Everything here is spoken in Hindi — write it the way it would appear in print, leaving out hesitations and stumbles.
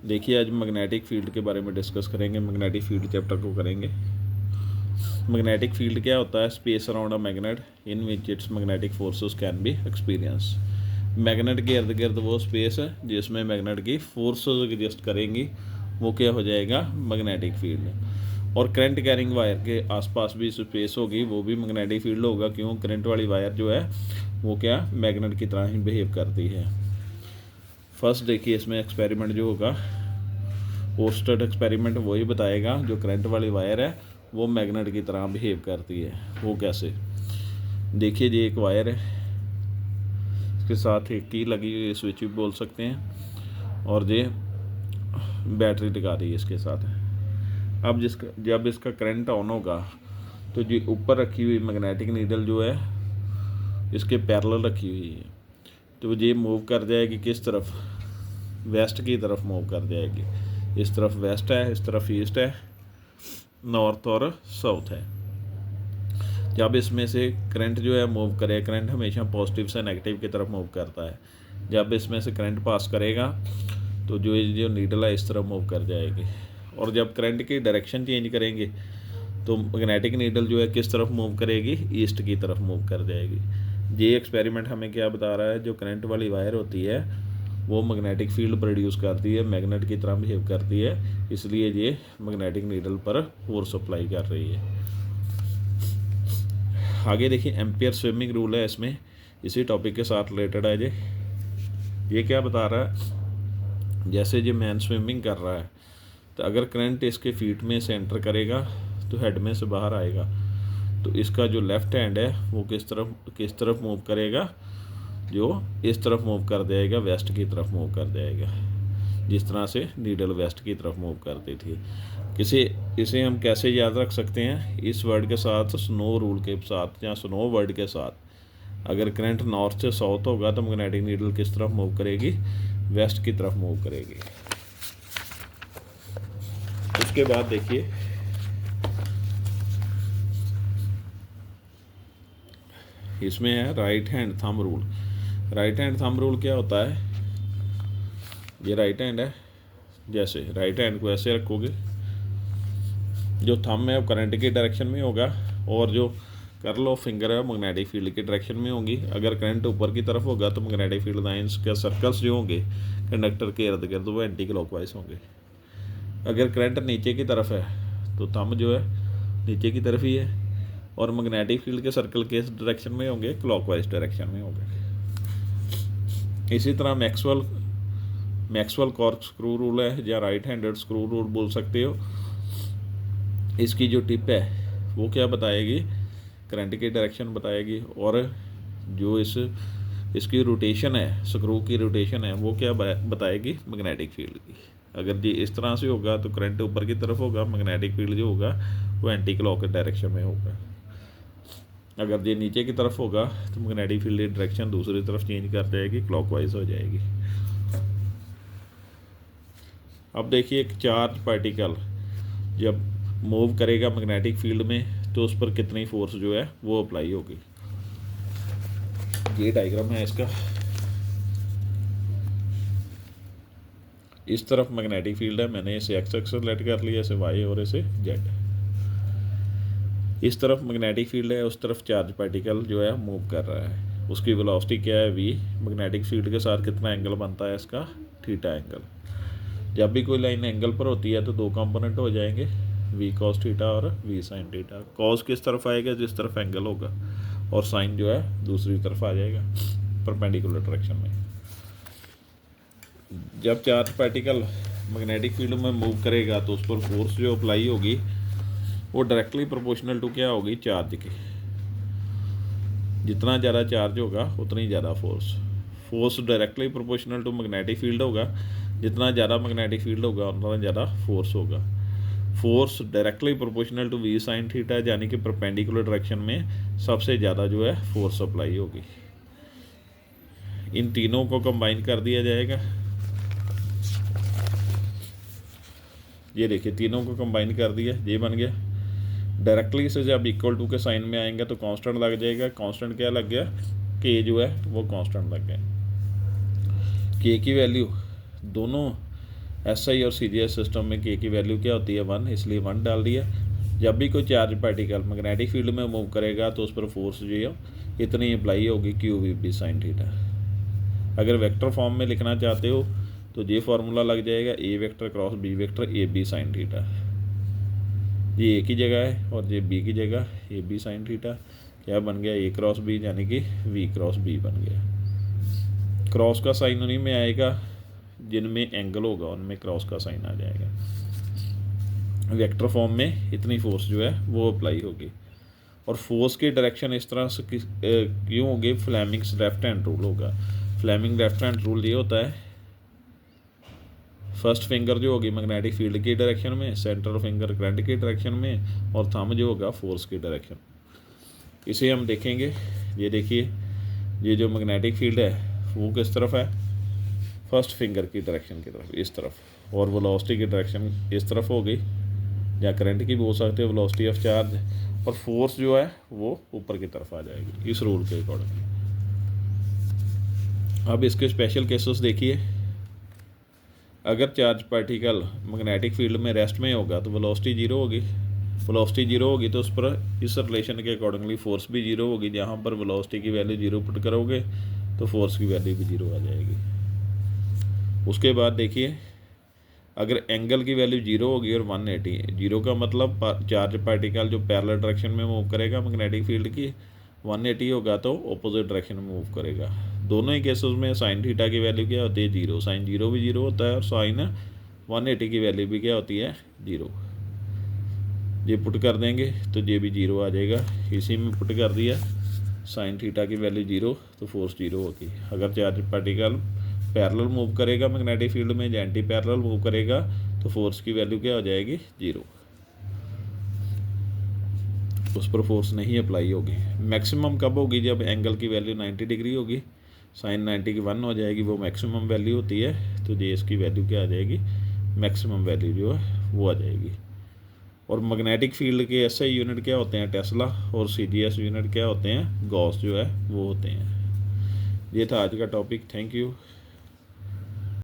देखिए आज मैग्नेटिक फील्ड के बारे में डिस्कस करेंगे, मैग्नेटिक फील्ड चैप्टर को करेंगे। मैग्नेटिक फील्ड क्या होता है? Space around a magnet in which it's magnetic forces can be experience. Magnet के इर्द गिर्द वो स्पेस है जिसमें मैग्नेट की फोर्सेस एग्जिस्ट करेंगी, वो क्या हो जाएगा? Magnetic field. और करंट कैरिंग वायर के आसपास भी स्पेस होगी, वो भी मैग्नेटिक फील्ड होगा। क्यों? करंट वाली वायर जो है वो क्या मैग्नेट की तरह ही बिहेव करती है। फर्स्ट देखिए इसमें एक्सपेरिमेंट जो होगा, ओर्स्टेड एक्सपेरिमेंट वही बताएगा जो करंट वाली वायर है वो मैग्नेट की तरह बिहेव करती है। वो कैसे? देखिए जी, एक वायर है, इसके साथ एक की लगी हुई स्विच भी बोल सकते हैं, और ये बैटरी लगा रही है इसके साथ। अब जब इसका करंट ऑन होगा तो जो ऊपर रखी हुई मैग्नेटिक नीडल जो है इसके पैरेलल रखी हुई है, तो ये मूव कर जाएगी किस तरफ? वेस्ट की तरफ मूव कर जाएगी। इस तरफ वेस्ट है, इस तरफ ईस्ट है, नॉर्थ और साउथ है। जब इसमें से करंट जो है मूव करे, करंट हमेशा पॉजिटिव से नेगेटिव की तरफ मूव करता है। जब इसमें से करंट पास करेगा तो जो नीडल है इस तरफ मूव कर जाएगी, और जब करंट की डायरेक्शन चेंज करेंगे तो मैग्नेटिक नीडल जो है किस तरफ मूव करेगी? ईस्ट की तरफ मूव कर जाएगी। ये एक्सपेरिमेंट हमें क्या बता रहा है? जो करंट वाली वायर होती है वो मैग्नेटिक फील्ड प्रोड्यूस करती है, मैग्नेट की तरह बिहेव करती है, इसलिए ये मैग्नेटिक नीडल पर फोर्स अप्लाई कर रही है। आगे देखिए एम्पियर स्विमिंग रूल है, इसमें इसी टॉपिक के साथ रिलेटेड है। ये क्या बता रहा है? जैसे ये मैन स्विमिंग कर रहा है तो अगर करंट इसके फीट में से एंटर करेगा तो हेड में से बाहर आएगा, तो इसका जो लेफ़्ट हैंड है वो किस तरफ मूव करेगा? जो इस तरफ मूव कर जाएगा, वेस्ट की तरफ मूव कर जाएगा, जिस तरह से नीडल वेस्ट की तरफ मूव करती थी। इसे हम कैसे याद रख सकते हैं? इस वर्ड के साथ, स्नो रूल के साथ या स्नो वर्ड के साथ, अगर करंट नॉर्थ से साउथ होगा तो मैग्नेटिक नीडल किस तरफ मूव करेगी? वेस्ट की तरफ मूव करेगी। उसके बाद देखिए इसमें है right hand thumb rule. Right hand thumb rule क्या होता है? ये राइट हैंड है, जैसे राइट हैंड को ऐसे रखोगे, जो थंब है वो करंट की डायरेक्शन में होगा, और जो कर्ल ऑफ फिंगर है मैग्नेटिक फील्ड की डायरेक्शन में होगी। अगर करंट ऊपर की तरफ होगा तो मैग्नेटिक फील्ड लाइंस के सर्कल्स जो होंगे कंडक्टर के इर्द गिर्द वो एंटी क्लॉकवाइज होंगे। अगर करंट नीचे की तरफ है तो थंब जो है नीचे की तरफ ही है, और मैग्नेटिक फील्ड के सर्कल किस डायरेक्शन में होंगे? क्लॉकवाइज डायरेक्शन में होंगे। इसी तरह मैक्सवेल कॉर्क स्क्रू रूल है, या राइट हैंडेड स्क्रू रूल बोल सकते हो। इसकी जो टिप है वो क्या बताएगी? करंट की डायरेक्शन बताएगी, और जो इसकी रोटेशन है, स्क्रू की रोटेशन है, वो क्या बताएगी? मैग्नेटिक फील्ड की। अगर ये इस तरह से होगा तो करंट ऊपर की तरफ होगा, मैग्नेटिक फील्ड जो होगा वो एंटी क्लॉक डायरेक्शन में होगा। अगर ये नीचे की तरफ होगा तो मैग्नेटिक फील्ड की डायरेक्शन दूसरी तरफ चेंज कर जाएगी, क्लॉकवाइज हो जाएगी। अब देखिए एक चार्ज पार्टिकल जब मूव करेगा मैग्नेटिक फील्ड में तो उस पर कितनी फोर्स जो है वो अप्लाई होगी। ये डायग्राम है इसका। इस तरफ मैग्नेटिक फील्ड है, मैंने इसे एक्स एक्सिस सेलेक्ट कर लिया, इसे वाई और इसे जेड। इस तरफ मैग्नेटिक फील्ड है, उस तरफ चार्ज पार्टिकल जो है मूव कर रहा है। उसकी वेलोसिटी क्या है? वी। मैग्नेटिक फील्ड के साथ कितना एंगल बनता है इसका? Theta angle. जब भी कोई लाइन एंगल पर होती है तो दो कंपोनेंट हो जाएंगे, वी कॉस थीटा और वी साइन थीटा। कॉस किस तरफ आएगा? जिस तरफ एंगल होगा, और साइन जो है दूसरी तरफ आ जाएगा परपेंडिकुलर डायरेक्शन में। जब चार्ज पार्टिकल मैग्नेटिक फील्ड में मूव करेगा तो उस पर फोर्स जो अप्लाई होगी वो डायरेक्टली प्रोपोर्शनल टू क्या होगी? चार्ज के। जितना ज़्यादा चार्ज होगा उतनी ज़्यादा force directly proportional to magnetic field होगा। जितना ज़्यादा मैग्नेटिक फील्ड होगा उतना ज़्यादा फोर्स होगा। Force directly proportional to V sine theta, यानी कि परपेंडिकुलर डायरेक्शन में सबसे ज़्यादा जो है फोर्स अप्लाई होगी। इन तीनों को कंबाइन कर दिया जाएगा। ये देखिए तीनों को कंबाइन कर दिया, ये बन गया। डायरेक्टली से जब इक्वल टू के साइन में आएंगे तो कांस्टेंट लग जाएगा। कांस्टेंट क्या लग गया? के जो है वो कांस्टेंट लग गया। के की वैल्यू दोनों SI और CGS सिस्टम में K की वैल्यू क्या होती है 1, इसलिए 1 डाल दिया। जब भी कोई चार्ज पार्टिकल मैग्नेटिक फील्ड में मूव करेगा तो उस पर फोर्स जो है इतनी अप्लाई होगी QVB sin थीटा। अगर वेक्टर फॉर्म में लिखना चाहते हो तो ये फार्मूला लग जाएगा A vector cross B vector AB sin theta. ये A की जगह है और ये B की जगह AB sin थीटा। क्या बन गया A क्रॉस B यानी कि V क्रॉस B बन गया। क्रॉस का साइन उन्हीं में आएगा जिनमें एंगल होगा, उनमें क्रॉस का साइन आ जाएगा। वेक्टर फॉर्म में इतनी फोर्स जो है वो अप्लाई होगी। और फोर्स की डायरेक्शन इस तरह से क्यों होगी, फ्लेमिंग्स लेफ्ट हैंड रूल होगा। फ्लेमिंग लेफ्ट हैंड रूल ये होता है, फर्स्ट फिंगर जो होगी मैग्नेटिक फील्ड की डायरेक्शन में, सेंटर फिंगर करंट की डायरेक्शन में, और थंब जो होगा फोर्स की डायरेक्शन। इसे हम देखेंगे। ये देखिए, ये जो मैग्नेटिक फील्ड है वो किस तरफ है, फर्स्ट फिंगर की डायरेक्शन की तरफ, इस तरफ, और वेलोसिटी की डायरेक्शन इस तरफ हो गई, या करंट की भी हो सकती है, वेलोसिटी ऑफ चार्ज, और फोर्स जो है वो ऊपर की तरफ आ जाएगी इस रूल के अकॉर्डिंग। अब इसके स्पेशल केसेस देखिए। अगर चार्ज पार्टिकल मैग्नेटिक फील्ड में रेस्ट में होगा तो वेलोसिटी जीरो होगी। वेलोसिटी जीरो होगी तो उस पर इस रिलेशन के अकॉर्डिंगली फोर्स भी जीरो होगी। जहाँ पर वेलोसिटी की वैल्यू जीरो पुट करोगे तो फोर्स की वैल्यू भी जीरो आ जाएगी। उसके बाद देखिए, अगर एंगल की वैल्यू जीरो होगी और 180, जीरो का मतलब चार्ज पार्टिकल जो पैरेलल डायरेक्शन में मूव करेगा मैग्नेटिक फील्ड की, 180 होगा तो ऑपोजिट डायरेक्शन में मूव करेगा। दोनों ही केसेस में साइन थीटा की वैल्यू क्या होती है, जीरो। साइन जीरो भी जीरो होता है और साइन 180 की वैल्यू भी क्या होती है, जीरो। ये पुट कर देंगे तो ये भी जीरो आ जाएगा। इसी में पुट कर दिया, साइन थीटा की वैल्यू जीरो तो फोर्स जीरो होगी। अगर चार्ज पार्टिकल पैरेलल मूव करेगा मैग्नेटिक फील्ड में, या एंटी पैरेलल मूव करेगा तो फोर्स की वैल्यू क्या हो जाएगी, जीरो। उस पर फोर्स नहीं अप्लाई होगी। मैक्सिमम कब होगी, जब एंगल की वैल्यू 90 डिग्री होगी, साइन 90 की 1 हो जाएगी, वो मैक्सिमम वैल्यू होती है। तो जे इसकी वैल्यू क्या आ जाएगी, मैक्सिमम वैल्यू जो है वो आ जाएगी। और मैग्नेटिक फील्ड के SI यूनिट क्या होते हैं, टेस्ला, और CGS यूनिट क्या होते हैं, गॉस जो है वो होते हैं। ये था आज का टॉपिक। Thank you.